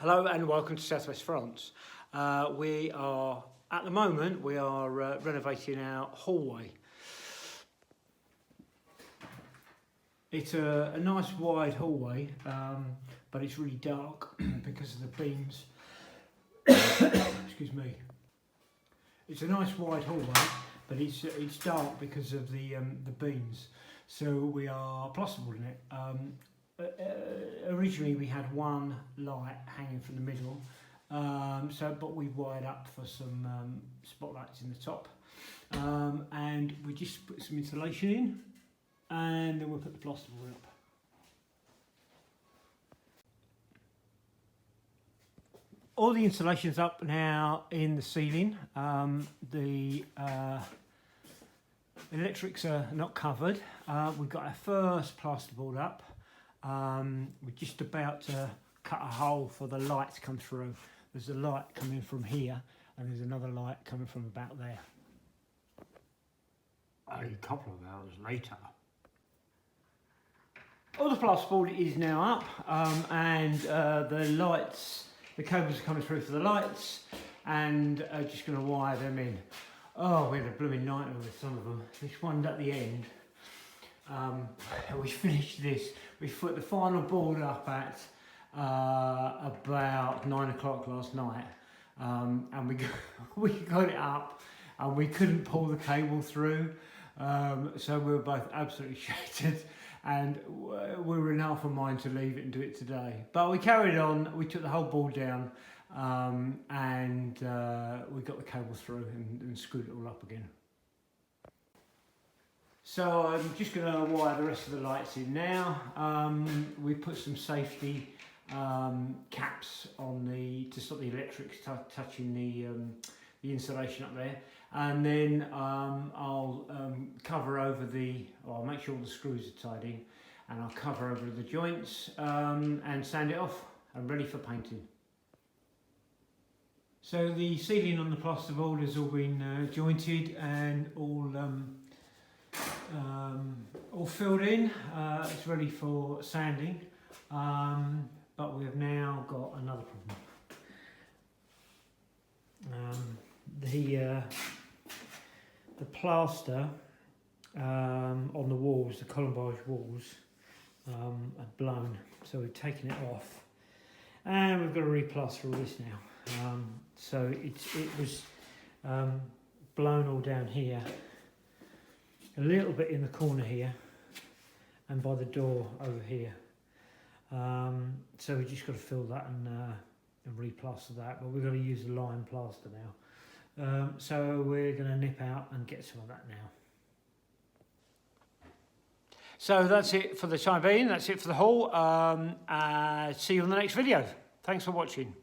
Hello and welcome to Southwest France. We are, at the moment, renovating our hallway. It's a nice wide hallway, but it's really dark because of the beams. Excuse me. It's a nice wide hallway, but it's dark because of the beams. So we are plasterboarding it. Originally we had one light hanging from the middle, but we wired up for some spotlights in the top, and we just put some insulation in, and then we'll put the plasterboard up. All the insulation's up now in the ceiling. The electrics are not covered. We've got our first plasterboard up. We're just about to cut a hole for the light to come through. There's a light coming from here, and there's another light coming from about there. A couple of hours later. All the plasterboard is now up, and the lights, the cables are coming through for the lights, and just going to wire them in. Oh, we had a blooming nightmare with some of them. This one at the end. We finished this. We put the final board up at about 9 o'clock last night, and we got it up, and we couldn't pull the cable through. So we were both absolutely shattered, and we were in half a mind to leave it and do it today. But we carried on. We took the whole board down, and we got the cable through and screwed it all up again. So I'm just going to wire the rest of the lights in now. We put some safety caps on to stop the electrics touching the insulation up there, and then I'll cover over I'll make sure all the screws are tied in, and I'll cover over the joints and sand it off. I'm ready for painting. So the ceiling on the plasterboard has all been jointed and all filled in. It's ready for sanding, but we have now got another problem. The plaster on the walls, the colombage walls, are blown, so we've taken it off, and we've got to replaster all this now. So it was blown all down here, a little bit in the corner here, and by the door over here. So we just got to fill that and replaster that, but we're going to use the lime plaster now. So we're going to nip out and get some of that now. So that's it for the time being. That's it for the haul. See you on the next video. Thanks for watching.